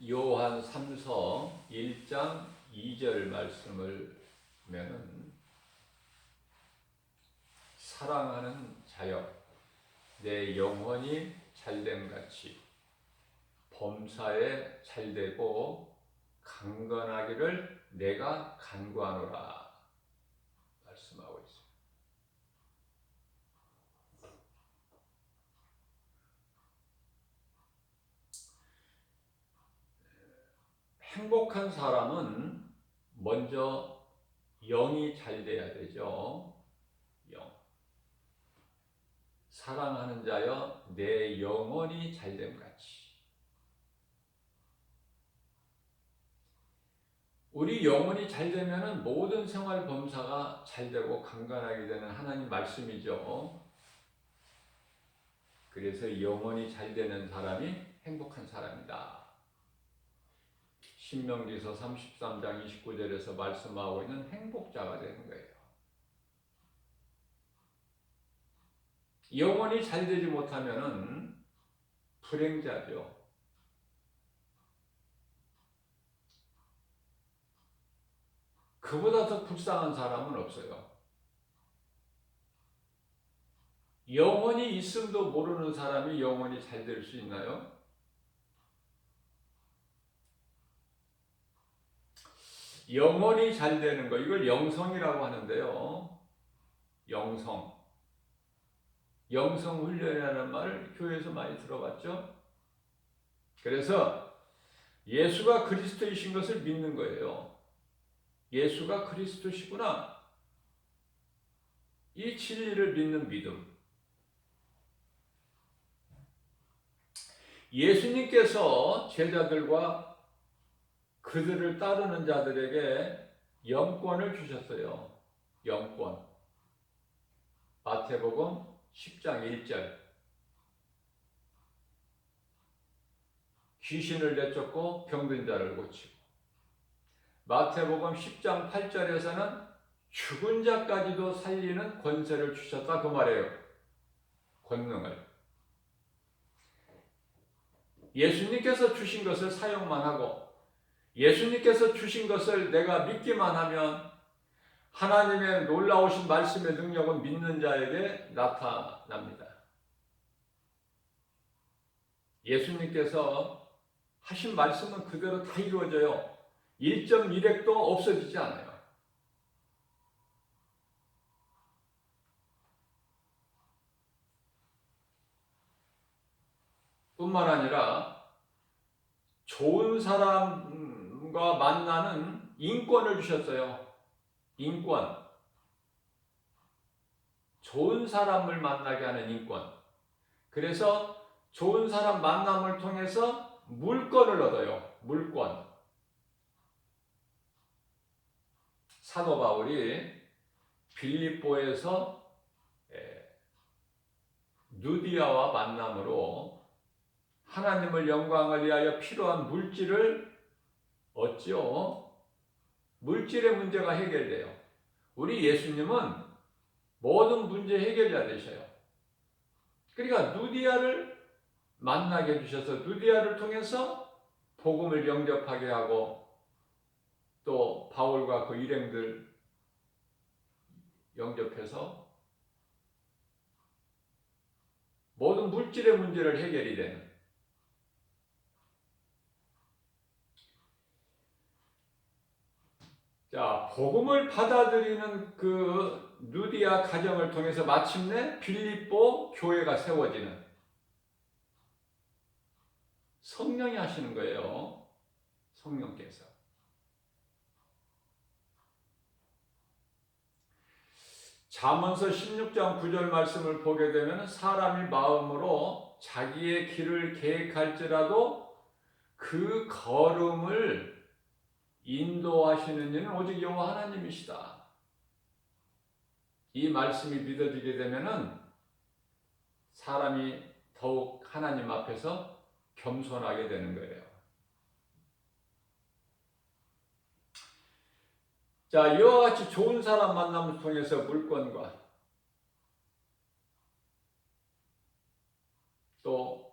요한 3서 1장 2절 말씀을 보면은 사랑하는 자여 내 영혼이 잘됨같이 범사에 잘되고 강건하기를 내가 간구하노라 말씀하고 있습니다. 행복한 사람은 먼저 영이 잘 돼야 되죠. 영. 사랑하는 자여 내 영혼이 잘됨같이. 우리 영혼이 잘 되면은 모든 생활 범사가 잘 되고 강건하게 되는 하나님 말씀이죠. 그래서 영혼이 잘 되는 사람이 행복한 사람이다. 신명기서 33장 29절에서 말씀하고 있는 행복자가 되는 거예요. 영혼이 잘 되지 못하면은 불행자죠. 그보다 더 불쌍한 사람은 없어요. 영혼이 있음도 모르는 사람이 영혼이 잘 될 수 있나요? 영혼이 잘 되는 거, 이걸 영성이라고 하는데요. 영성. 영성 훈련이라는 말을 교회에서 많이 들어봤죠? 그래서 예수가 그리스도이신 것을 믿는 거예요. 예수가 그리스도시구나. 이 진리를 믿는 믿음. 예수님께서 제자들과 그들을 따르는 자들에게 영권을 주셨어요. 영권. 마태복음 10장 1절. 귀신을 내쫓고 병든 자를 고치고. 마태복음 10장 8절에서는 죽은 자까지도 살리는 권세를 주셨다 그 말이에요. 권능을. 예수님께서 주신 것을 사용만 하고 예수님께서 주신 것을 내가 믿기만 하면 하나님의 놀라우신 말씀의 능력은 믿는 자에게 나타납니다. 예수님께서 하신 말씀은 그대로 다 이루어져요. 1.1핵도 없어지지 않아요. 뿐만 아니라 좋은 사람과 만나는 인권을 주셨어요. 인권. 좋은 사람을 만나게 하는 인권. 그래서 좋은 사람 만남을 통해서 물권을 얻어요. 물권. 사도 바울이 빌립보에서 누디아와 만남으로 하나님을 영광을 위하여 필요한 물질을 얻죠. 물질의 문제가 해결돼요. 우리 예수님은 모든 문제 해결자 되셔요. 그러니까 누디아를 만나게 해주셔서 누디아를 통해서 복음을 영접하게 하고 또 바울과 그 일행들 영접해서 모든 물질의 문제를 해결이 되는. 자, 복음을 받아들이는 그 누디아 가정을 통해서 마침내 빌립보 교회가 세워지는 성령이 하시는 거예요. 성령께서. 잠언서 16장 9절 말씀을 보게 되면 사람이 마음으로 자기의 길을 계획할지라도 그 걸음을 인도하시는 이는 오직 여호와 하나님이시다. 이 말씀이 믿어지게 되면은 사람이 더욱 하나님 앞에서 겸손하게 되는 거예요. 자, 이와 같이 좋은 사람 만남을 통해서 물권과 또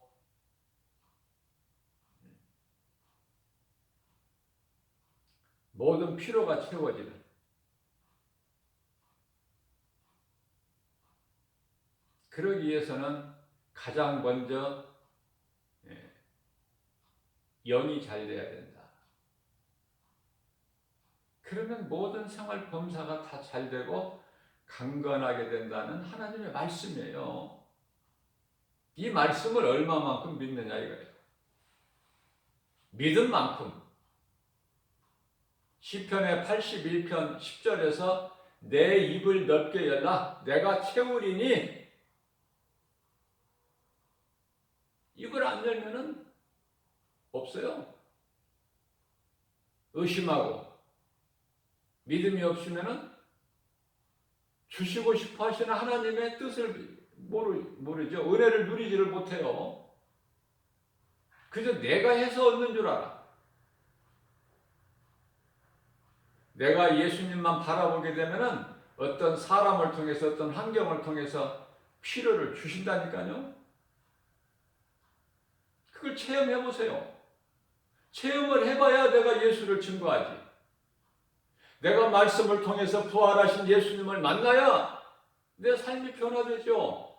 모든 필요가 채워지는. 그러기 위해서는 가장 먼저 영이 잘 돼야 된다. 그러면 모든 생활 범사가 다 잘 되고 강건하게 된다는 하나님의 말씀이에요. 이 말씀을 얼마만큼 믿느냐 이거예요. 믿은 만큼. 시편의 81편 10절에서 내 입을 넓게 열라 내가 채우리니, 입을 안 열면은 없어요. 의심하고 믿음이 없으면은 주시고 싶어 하시는 하나님의 뜻을 모르죠. 은혜를 누리지를 못해요. 그저 내가 해서 얻는 줄 알아. 내가 예수님만 바라보게 되면은 어떤 사람을 통해서 어떤 환경을 통해서 필요를 주신다니까요. 그걸 체험해 보세요. 체험을 해봐야 내가 예수를 증거하지. 내가 말씀을 통해서 부활하신 예수님을 만나야 내 삶이 변화되죠.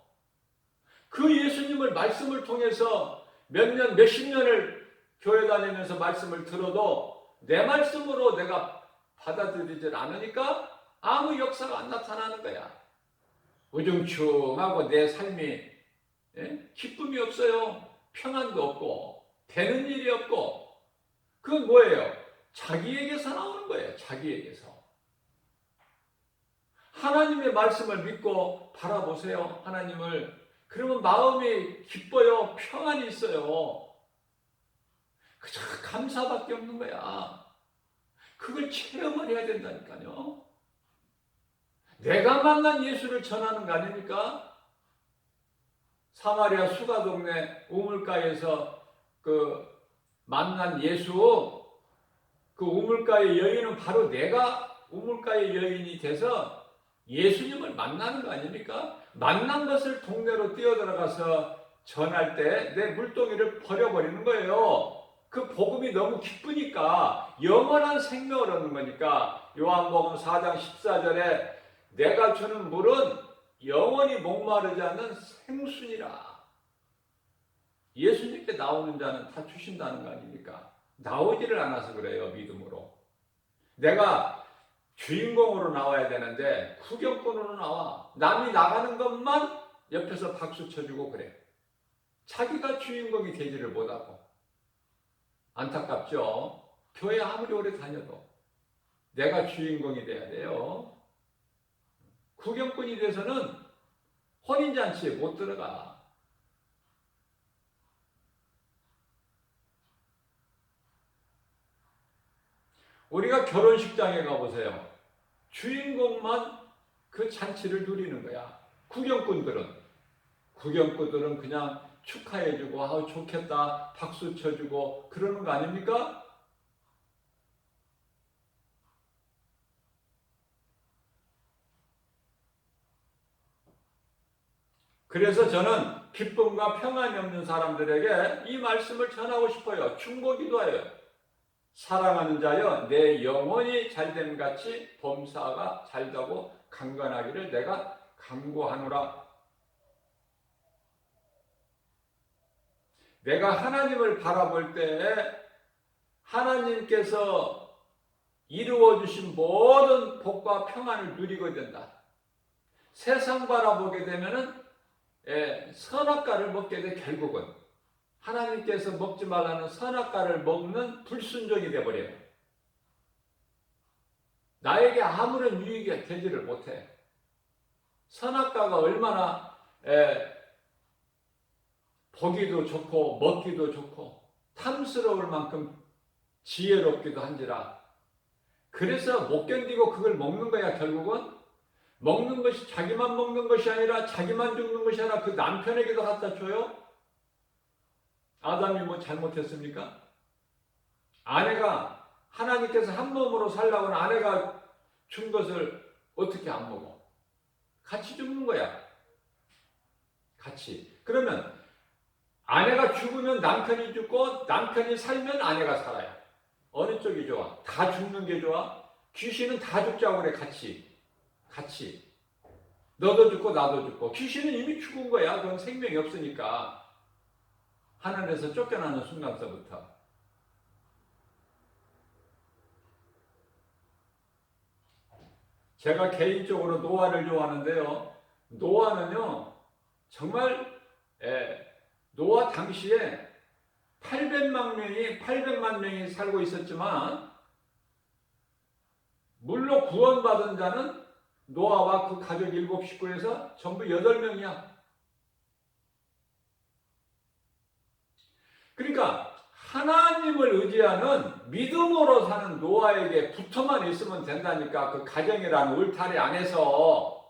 그 예수님을 말씀을 통해서 몇 년, 몇십 년을 교회 다니면서 말씀을 들어도 내 말씀으로 내가 받아들이질 않으니까 아무 역사가 안 나타나는 거야. 우중충하고 내 삶이 기쁨이 없어요. 평안도 없고 되는 일이 없고. 그건 뭐예요? 자기에게서 나오는 거예요. 자기에게서. 하나님의 말씀을 믿고 바라보세요. 하나님을. 그러면 마음이 기뻐요. 평안이 있어요. 그저 감사밖에 없는 거야. 그걸 체험을 해야 된다니까요. 내가 만난 예수를 전하는 거 아닙니까? 사마리아 수가 동네 우물가에서 만난 예수, 그 우물가의 여인은 바로 내가 우물가의 여인이 돼서 예수님을 만나는 거 아닙니까? 만난 것을 동네로 뛰어들어가서 전할 때 내 물동이를 버려버리는 거예요. 그 복음이 너무 기쁘니까 영원한 생명을 얻는 거니까. 요한복음 4장 14절에 내가 주는 물은 영원히 목마르지 않는 생수니라. 예수님께 나오는 자는 다 주신다는 거 아닙니까? 나오지를 않아서 그래요. 믿음으로. 내가 주인공으로 나와야 되는데 구경꾼으로 나와. 남이 나가는 것만 옆에서 박수 쳐주고 그래. 자기가 주인공이 되지를 못하고. 안타깝죠? 교회 아무리 오래 다녀도 내가 주인공이 돼야 돼요. 구경꾼이 돼서는 혼인잔치에 못 들어가. 우리가 결혼식장에 가보세요. 주인공만 그 잔치를 누리는 거야. 구경꾼들은 그냥 축하해주고 아우 좋겠다 박수 쳐주고 그러는 거 아닙니까? 그래서 저는 기쁨과 평안이 없는 사람들에게 이 말씀을 전하고 싶어요. 충고기도하여 사랑하는 자여 내 영혼이 잘됨 같이 범사가 잘되고 강건하기를 내가 간구하노라. 내가 하나님을 바라볼 때에 하나님께서 이루어 주신 모든 복과 평안을 누리게 된다. 세상 바라보게 되면은 선악과를 먹게 돼. 결국은 하나님께서 먹지 말라는 선악과를 먹는 불순종이 되어버려요. 나에게 아무런 유익이 되지를 못해. 선악과가 얼마나 보기도 좋고 먹기도 좋고 탐스러울 만큼 지혜롭기도 한지라. 그래서 못 견디고 그걸 먹는 거야. 결국은 먹는 것이 자기만 먹는 것이 아니라 자기만 죽는 것이 아니라 그 남편에게도 갖다 줘요. 아담이 뭐 잘못했습니까? 아내가 하나님께서 한 몸으로 살라고 하는 아내가 준 것을 어떻게 안 먹어? 같이 죽는 거야. 같이. 그러면 아내가 죽으면 남편이 죽고 남편이 살면 아내가 살아요. 어느 쪽이 좋아? 다 죽는 게 좋아? 귀신은 다 죽자고 그래. 같이. 너도 죽고 나도 죽고. 귀신은 이미 죽은 거야. 그건 생명이 없으니까. 하늘에서 쫓겨나는 순간서부터. 제가 개인적으로 노아를 좋아하는데요. 노아는요, 정말, 노아 당시에 800만 명이 살고 있었지만, 물로 구원받은 자는 노아와 그 가족 7식구에서 전부 8명이야. 그러니까 하나님을 의지하는 믿음으로 사는 노아에게 붙어만 있으면 된다니까. 그 가정이라는 울타리 안에서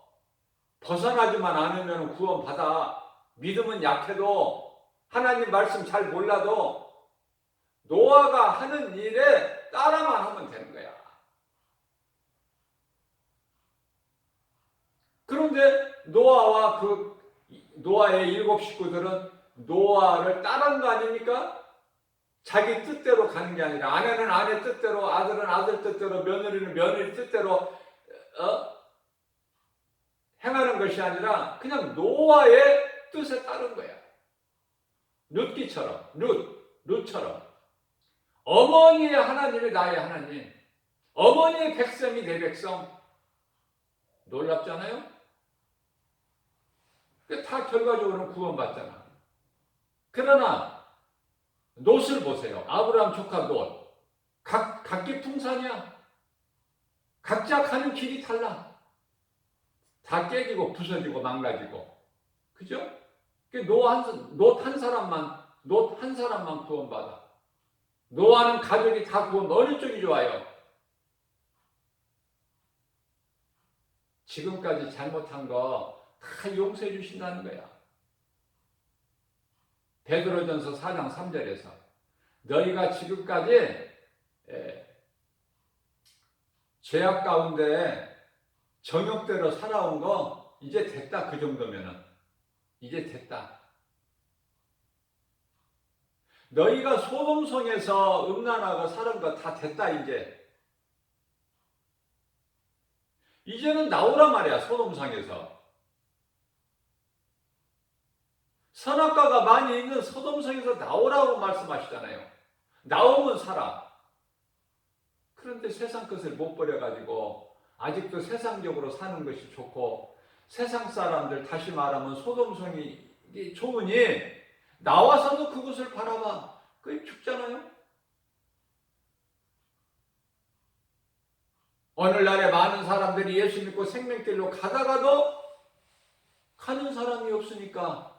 벗어나지만 않으면 구원받아. 믿음은 약해도 하나님 말씀 잘 몰라도 노아가 하는 일에 따라만 하면 되는 거야. 그런데 노아와 노아의 7식구들은 노아를 따른 거 아닙니까? 자기 뜻대로 가는 게 아니라 아내는 아내 뜻대로, 아들은 아들 뜻대로, 며느리는 며느리 뜻대로 행하는 것이 아니라 그냥 노아의 뜻에 따른 거야. 룻처럼 어머니의 하나님이 나의 하나님, 어머니의 백성이 내 백성. 놀랍잖아요? 다 결과적으로는 구원받잖아. 그러나 롯을 보세요. 아브라함 조카 롯. 각기 풍산이야. 각자 가는 길이 달라. 다 깨지고 부서지고 망가지고. 그죠? 롯 한 사람만 구원받아. 노아는 가족이 다 어느 쪽이 좋아요? 지금까지 잘못한 거 다 용서해 주신다는 거야. 베드로전서 4장 3절에서 너희가 지금까지 죄악 가운데 정욕대로 살아온 거 이제 됐다. 그 정도면은 이제 됐다. 너희가 소돔성에서 음란하고 사는 거 다 됐다. 이제는 나오란 말이야. 소돔성에서. 선악과가 많이 있는 소돔성에서 나오라고 말씀하시잖아요. 나오면 살아. 그런데 세상 것을 못 버려가지고 아직도 세상적으로 사는 것이 좋고, 세상 사람들, 다시 말하면 소돔성이 좋으니 나와서도 그것을 바라봐. 그게 죽잖아요. 오늘날에 많은 사람들이 예수 믿고 생명길로 가다가도 가는 사람이 없으니까,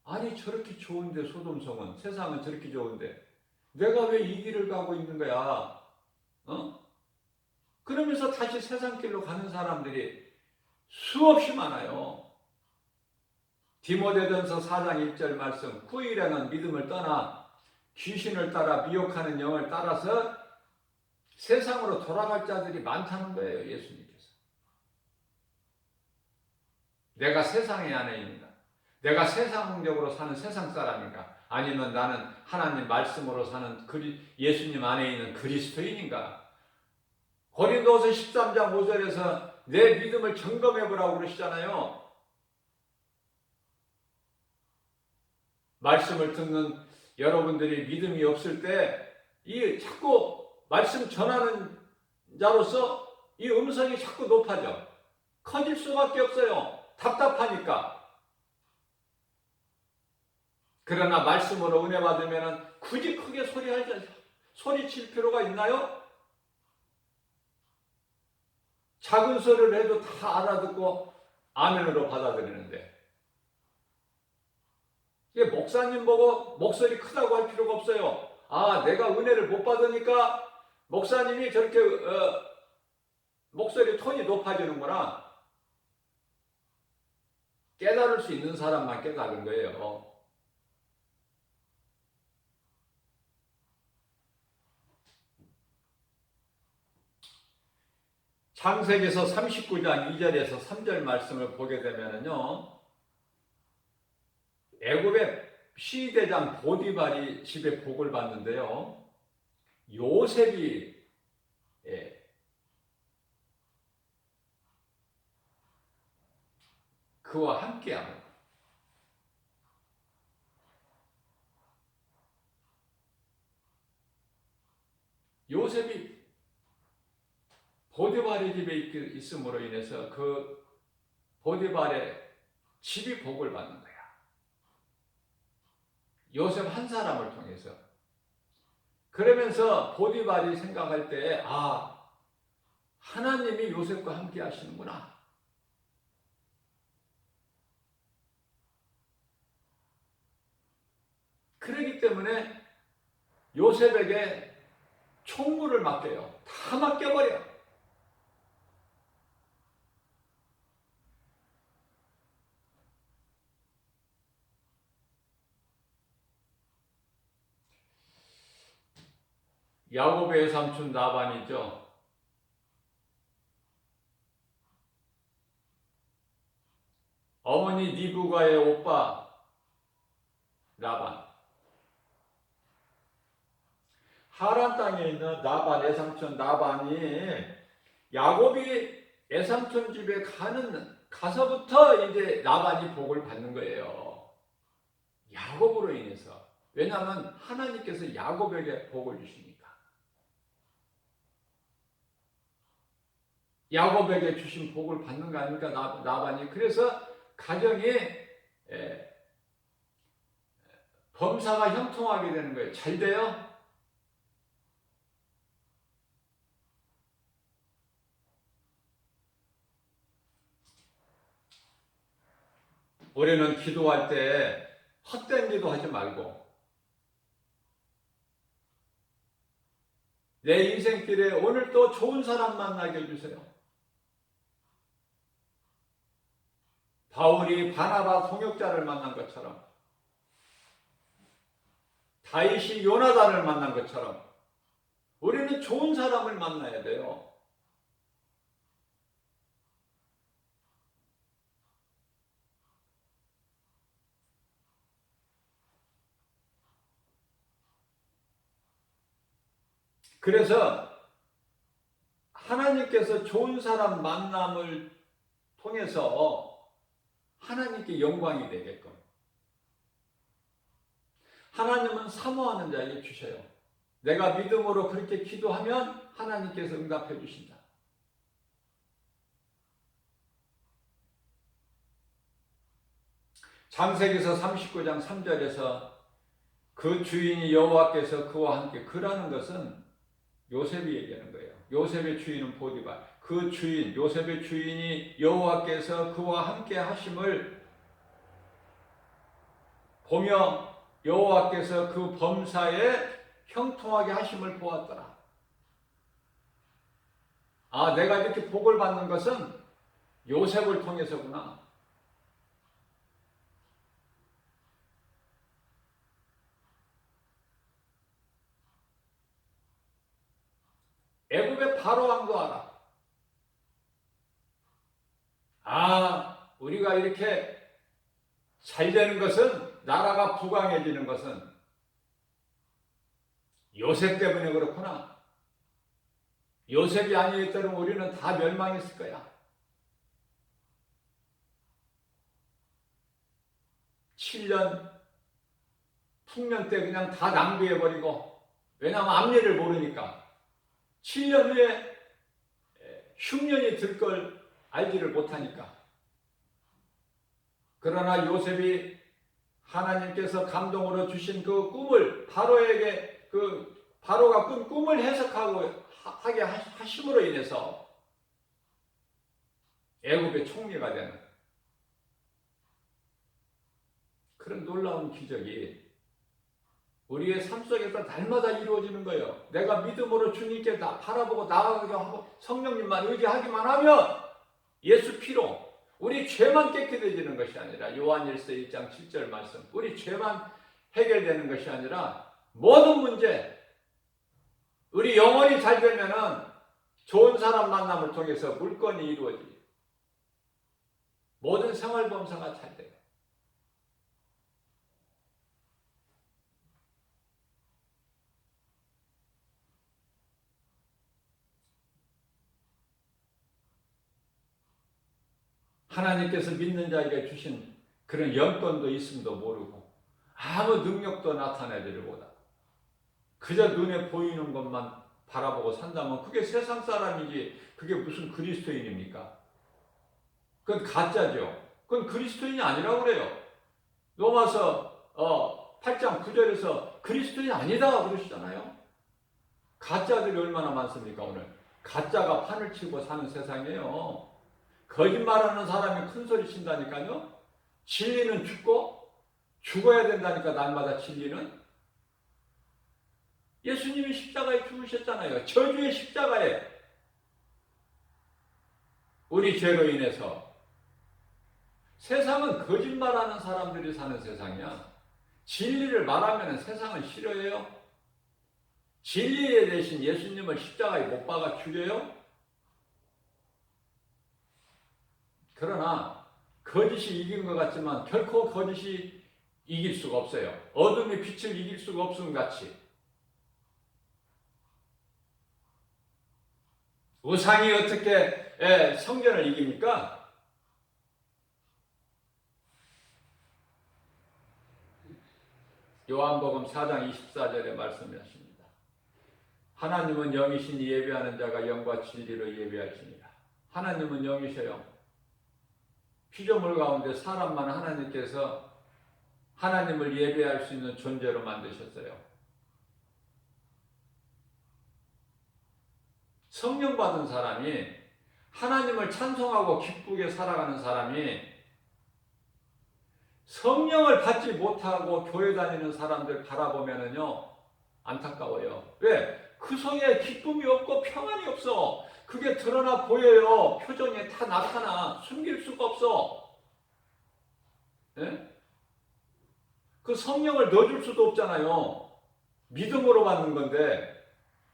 아니 저렇게 좋은데 소돔성은, 세상은 저렇게 좋은데 내가 왜 이 길을 가고 있는 거야? 그러면서 다시 세상 길로 가는 사람들이 수없이 많아요. 디모데전서 4장 1절 말씀, 후일에는 믿음을 떠나 귀신을 따라 미혹하는 영을 따라서 세상으로 돌아갈 자들이 많다는 거예요. 예수님께서. 내가 세상에 안에 있는가? 내가 세상적으로 사는 세상 사람인가? 아니면 나는 하나님 말씀으로 사는 예수님 안에 있는 그리스도인인가? 고린도서 13장 5절에서 내 믿음을 점검해보라고 그러시잖아요. 말씀을 듣는 여러분들이 믿음이 없을 때 이 자꾸 말씀 전하는 자로서 이 음성이 자꾸 높아져. 커질 수밖에 없어요. 답답하니까. 그러나 말씀으로 은혜 받으면 굳이 크게 소리칠 필요가 있나요? 작은 소리를 해도 다 알아듣고 아멘으로 받아들이는데, 이게 목사님 보고 목소리 크다고 할 필요가 없어요. 아, 내가 은혜를 못 받으니까 목사님이 저렇게 목소리 톤이 높아지는구나. 깨달을 수 있는 사람만 깨달은 거예요. 창세기서 39장 2절에서 3절 말씀을 보게 되면요, 애굽의 시대장 보디발이 집에 복을 받는데요, 요셉이 그와 함께합니다. 요셉이 보디발의 집에 있음으로 인해서 그 보디발의 집이 복을 받는 거야. 요셉 한 사람을 통해서. 그러면서 보디발이 생각할 때, 하나님이 요셉과 함께 하시는구나. 그렇기 때문에 요셉에게 총무를 맡겨요. 다 맡겨버려. 야곱의 삼촌 라반이죠. 어머니 리브가의 오빠 라반. 하란 땅에 있는 라반, 애삼촌 라반이 야곱이 애삼촌 집에 가서부터 이제 라반이 복을 받는 거예요. 야곱으로 인해서. 왜냐하면 하나님께서 야곱에게 복을 주시니까. 야곱에게 주신 복을 받는 거 아닙니까? 라반이. 그래서 가정이 범사가 형통하게 되는 거예요. 잘 돼요? 우리는 기도할 때 헛된 기도하지 말고 내 인생길에 오늘 또 좋은 사람 만나게 해주세요. 바울이 바나바 동역자를 만난 것처럼, 다윗이 요나단을 만난 것처럼 우리는 좋은 사람을 만나야 돼요. 그래서 하나님께서 좋은 사람 만남을 통해서 하나님께 영광이 되게끔 하나님은 사모하는 자에게 주셔요. 내가 믿음으로 그렇게 기도하면 하나님께서 응답해 주신다. 창세기서 39장 3절에서 그 주인이 여호와께서 그와 함께, 그라는 것은 요셉이 얘기하는 거예요. 요셉의 주인은 보디발. 그 주인, 요셉의 주인이 여호와께서 그와 함께 하심을 보며 여호와께서 그 범사에 형통하게 하심을 보았더라. 내가 이렇게 복을 받는 것은 요셉을 통해서구나. 애굽의 바로 왕도 알아. 우리가 이렇게 잘 되는 것은, 나라가 부강해지는 것은 요셉 때문에 그렇구나. 요셉이 아니었다면 우리는 다 멸망했을 거야. 7년 풍년 때 그냥 다 낭비해버리고, 왜냐하면 앞일을 모르니까 7년 후에 흉년이 들 걸 알지를 못하니까. 그러나 요셉이 하나님께서 감동으로 주신 그 꿈을 바로에게, 바로가 꾼 꿈을 해석하고 하게 하심으로 인해서 애굽의 총리가 되는 그런 놀라운 기적이 우리의 삶 속에서 날마다 이루어지는 거예요. 내가 믿음으로 주님께 바라보고 나아가게 하고 성령님만 의지하기만 하면, 예수 피로 우리 죄만 깨끗해지는 것이 아니라, 요한일서 1장 7절 말씀, 우리 죄만 해결되는 것이 아니라 모든 문제, 우리 영혼이 잘 되면은 좋은 사람 만남을 통해서 물건이 이루어지고 모든 생활 범사가 잘 돼요. 하나님께서 믿는 자에게 주신 그런 영권도 있음도 모르고 아무 능력도 나타내지를 못하고 그저 눈에 보이는 것만 바라보고 산다면 그게 세상 사람이지 그게 무슨 그리스도인입니까? 그건 가짜죠. 그건 그리스도인이 아니라고 그래요. 로마서 8장 9절에서 그리스도인이 아니다 그러시잖아요. 가짜들이 얼마나 많습니까 오늘. 가짜가 판을 치고 사는 세상이에요. 거짓말하는 사람이 큰 소리 친다니까요. 진리는 죽고 죽어야 된다니까 날마다 진리는. 예수님이 십자가에 죽으셨잖아요. 저주의 십자가에 우리 죄로 인해서. 세상은 거짓말하는 사람들이 사는 세상이야. 진리를 말하면 세상은 싫어해요. 진리에 대신 예수님을 십자가에 못 박아 죽여요. 그러나 거짓이 이긴 것 같지만 결코 거짓이 이길 수가 없어요. 어둠이 빛을 이길 수가 없음 같이. 우상이 어떻게 성전을 이깁니까? 요한복음 4장 24절에 말씀하십니다. 하나님은 영이시니 예배하는 자가 영과 진리로 예배하시니라. 하나님은 영이셔요. 피조물 가운데 사람만 하나님께서 하나님을 예배할 수 있는 존재로 만드셨어요. 성령 받은 사람이 하나님을 찬송하고 기쁘게 살아가는 사람이 성령을 받지 못하고 교회 다니는 사람들 바라보면은요 안타까워요. 왜? 그 속에 기쁨이 없고 평안이 없어. 그게 드러나 보여요. 표정에 다 나타나. 숨길 수가 없어. 네? 그 성령을 넣어줄 수도 없잖아요. 믿음으로 받는 건데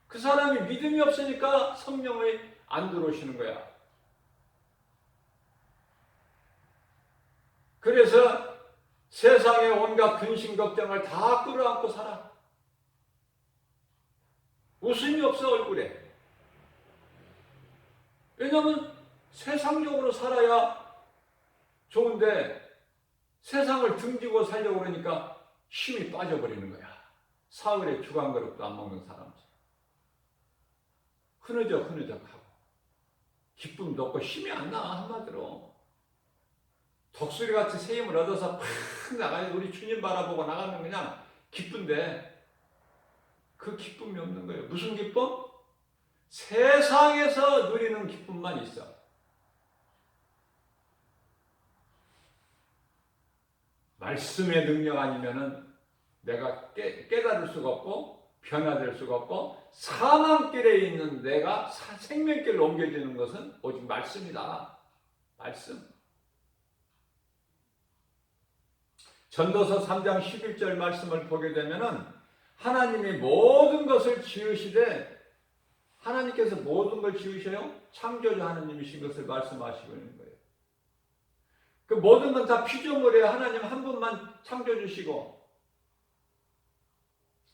그 사람이 믿음이 없으니까 성령이 안 들어오시는 거야. 그래서 세상의 온갖 근심 걱정을 다 끌어안고 살아. 웃음이 없어 얼굴에. 왜냐하면 세상적으로 살아야 좋은데 세상을 등지고 살려고 그러니까 힘이 빠져버리는 거야. 사흘에 죽 한 그릇도 안 먹는 사람들. 흐느적하고 기쁨도 없고 힘이 안 나. 한마디로 독수리같이 새 힘을 얻어서 팍 나가요. 우리 주님 바라보고 나가면 그냥 기쁜데 그 기쁨이 없는 거예요. 무슨 기쁨? 세상에서 누리는 기쁨만 있어. 말씀의 능력 아니면은 내가 깨달을 수가 없고 변화될 수가 없고 사망길에 있는 내가 생명길로 옮겨지는 것은 오직 말씀이다. 말씀. 전도서 3장 11절 말씀을 보게 되면은 하나님이 모든 것을 지으시되 하나님께서 모든 걸 지으셔요. 창조주 하나님이신 것을 말씀하시고 있는 거예요. 그 모든 건 다 피조물이에요. 하나님 한 분만 창조주시고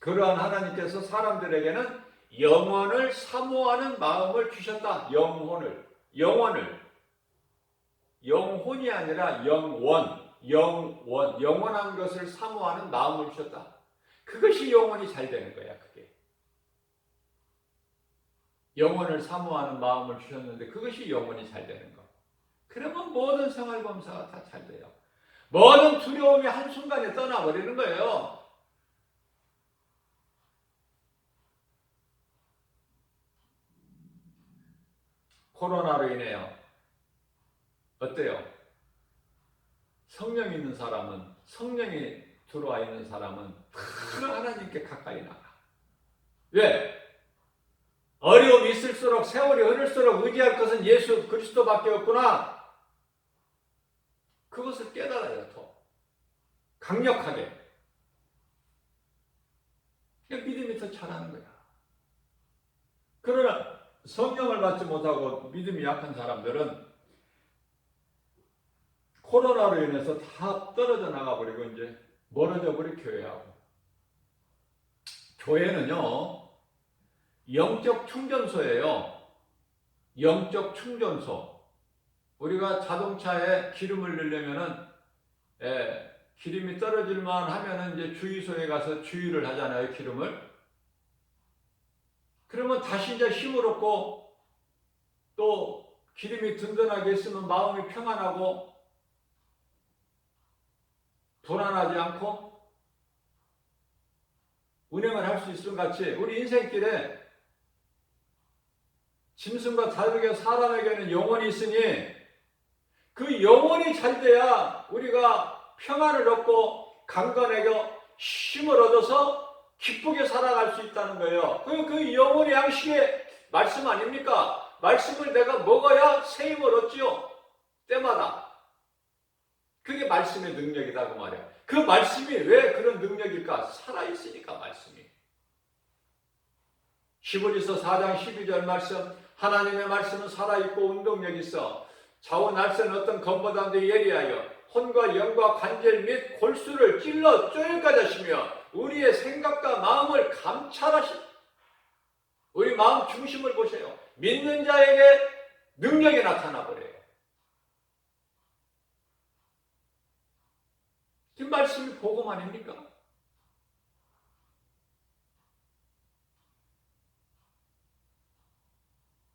그러한 하나님께서 사람들에게는 영원을 사모하는 마음을 주셨다. 영혼이 아니라 영원한 것을 사모하는 마음을 주셨다. 그것이 영혼이 잘 되는 거야. 그게 영혼을 사모하는 마음을 주셨는데 그것이 영혼이 잘 되는 거. 그러면 모든 생활 범사가 다 잘 돼요. 모든 두려움이 한순간에 떠나버리는 거예요. 코로나로 인해요. 어때요? 성령이 있는 사람은, 성령이 들어와 있는 사람은 하나님께 가까이 나가. 왜? 어려움이 있을수록 세월이 흐를수록 의지할 것은 예수 그리스도밖에 없구나. 그것을 깨달아야 더 강력하게. 믿음이 더 잘하는 거야. 그러나 성령을 받지 못하고 믿음이 약한 사람들은 코로나로 인해서 다 떨어져 나가버리고 이제 멀어져 버린 교회하고. 교회는요 영적 충전소예요. 영적 충전소. 우리가 자동차에 기름을 넣으려면은 기름이 떨어질만 하면은 이제 주유소에 가서 주유를 하잖아요, 기름을. 그러면 다시 이제 힘을 얻고 또 기름이 든든하게 있으면 마음이 평안하고 불안하지 않고 운행을 할 수 있음 같이 우리 인생길에 짐승과 다르게 사람에게는 영혼이 있으니 그 영혼이 잘 돼야 우리가 평안을 얻고 강건하게 힘을 얻어서 기쁘게 살아갈 수 있다는 거예요. 그 영혼의 양식의 말씀 아닙니까? 말씀을 내가 먹어야 새 힘을 얻지요. 때마다. 그게 말씀의 능력이다 그 말이야. 그 말씀이 왜 그런 능력일까? 살아있으니까 말씀이. 히브리서 4장 12절 말씀, 하나님의 말씀은 살아있고 운동력이 있어 좌우 날선 어떤 검보다도 예리하여 혼과 영과 관절 및 골수를 찔러 쪼여까지 하시며 우리의 생각과 마음을 감찰하시. 우리 마음 중심을 보세요. 믿는 자에게 능력이 나타나 버려요. 그 말씀이 복음 아닙니까?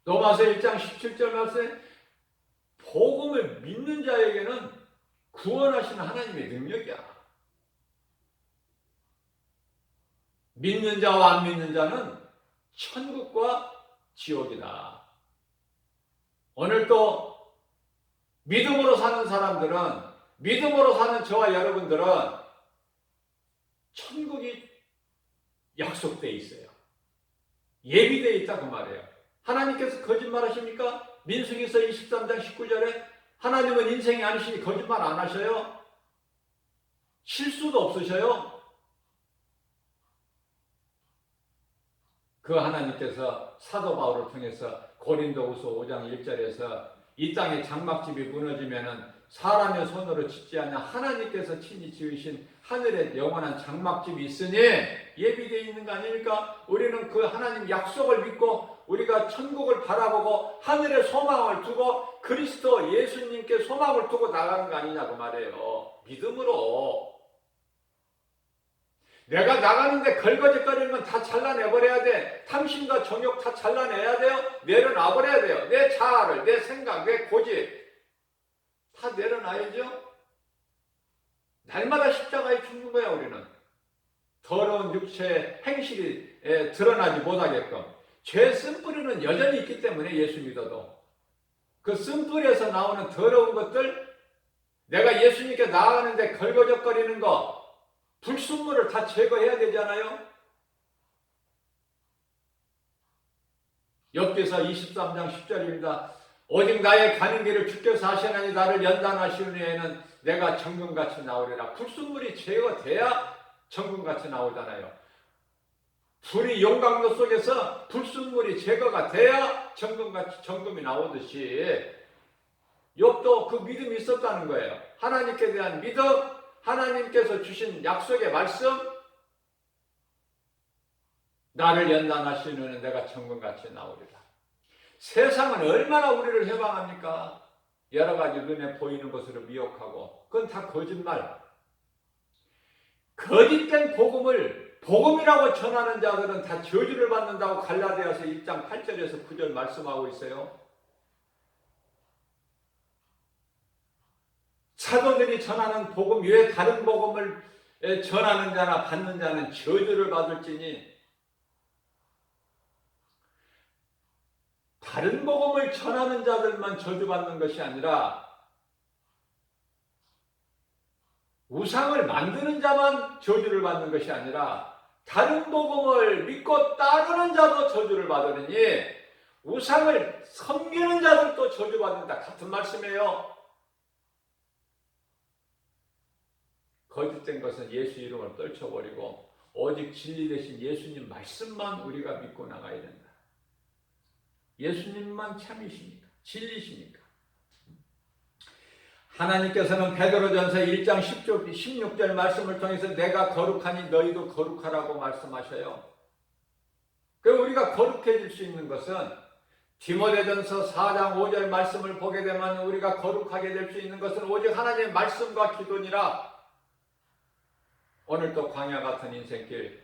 로마서 1장 17절 말씀에 복음을 믿는 자에게는 구원하시는 하나님의 능력이야. 믿는 자와 안 믿는 자는 천국과 지옥이다. 오늘 또 믿음으로 사는 사람들은, 믿음으로 사는 저와 여러분들은 천국이 약속되어 있어요. 예비되어 있다 그 말이에요. 하나님께서 거짓말 하십니까? 민수기서 23장 19절에 하나님은 인생이 아니시니 거짓말 안 하셔요? 실수도 없으셔요? 그 하나님께서 사도 바울을 통해서 고린도후서 5장 1절에서 이 땅에 장막집이 무너지면은 사람의 손으로 짓지 않는 하나님께서 친히 지으신 하늘에 영원한 장막집이 있으니 예비되어 있는 거 아닙니까? 우리는 그 하나님 약속을 믿고 우리가 천국을 바라보고 하늘에 소망을 두고 그리스도 예수님께 소망을 두고 나가는 거 아니냐고 말해요. 믿음으로. 내가 나가는데 걸거적거리는 건 다 잘라내버려야 돼. 탐심과 정욕 다 잘라내야 돼요. 내려놔버려야 돼요. 내 자아를, 내 생각, 내 고집 다 내려놔야죠. 날마다 십자가에 죽는 거야 우리는. 더러운 육체의 행실이 드러나지 못하게끔. 죄 쓴뿌리는 여전히 있기 때문에 예수 믿어도 그 쓴뿌리에서 나오는 더러운 것들, 내가 예수님께 나아가는데 걸거적거리는 거, 불순물을 다 제거해야 되잖아요. 욥기서 23장 10절입니다. 오직 나의 가는 길을 주께서 하시나니 나를 연단하시는 내가 정금같이 나오리라. 불순물이 제거돼야 정금같이 나오잖아요. 불이 용광로 속에서 불순물이 제거가 돼야 정금이 나오듯이 욥도 그 믿음이 있었다는 거예요. 하나님께 대한 믿음, 하나님께서 주신 약속의 말씀, 나를 연단하시는 내가 정금같이 나오리라. 세상은 얼마나 우리를 해방합니까? 여러 가지 눈에 보이는 것으로 미혹하고 그건 다 거짓말. 거짓된 복음을 복음이라고 전하는 자들은 다 저주를 받는다고 갈라디아서 1장 8절에서 9절 말씀하고 있어요. 사도들이 전하는 복음 외에 다른 복음을 전하는 자나 받는 자는 저주를 받을지니 다른 복음을 전하는 자들만 저주받는 것이 아니라 우상을 만드는 자만 저주를 받는 것이 아니라 다른 복음을 믿고 따르는 자도 저주를 받으니 우상을 섬기는 자들도 저주받는다. 같은 말씀이에요. 거짓된 것은 예수 이름을 떨쳐버리고 오직 진리 되신 예수님 말씀만 우리가 믿고 나가야 된다. 예수님만 참이시니까, 진리시니까. 하나님께서는 베드로전서 1장 16절 말씀을 통해서 내가 거룩하니 너희도 거룩하라고 말씀하셔요. 그럼 우리가 거룩해질 수 있는 것은 디모데전서 4장 5절 말씀을 보게 되면 우리가 거룩하게 될 수 있는 것은 오직 하나님의 말씀과 기도니라. 오늘도 광야 같은 인생길,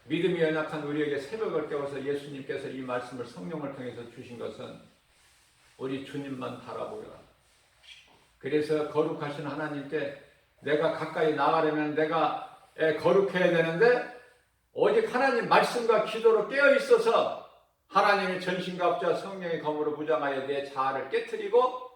믿음이 연약한 우리에게 새벽을 깨워서 예수님께서 이 말씀을 성령을 통해서 주신 것은 우리 주님만 바라보라. 그래서 거룩하신 하나님께 내가 가까이 나가려면 내가 거룩해야 되는데 오직 하나님 말씀과 기도로 깨어 있어서 하나님의 전신과 업자 성령의 검으로 무장하여 내 자아를 깨트리고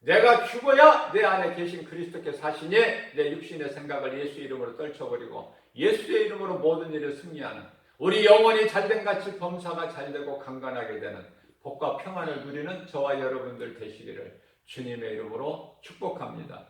내가 죽어야 내 안에 계신 그리스도께 사시니 내 육신의 생각을 예수 이름으로 떨쳐버리고 예수의 이름으로 모든 일을 승리하는 우리 영혼이 잘된 같이 범사가 잘되고 강건하게 되는 복과 평안을 누리는 저와 여러분들 되시기를 주님의 이름으로 축복합니다.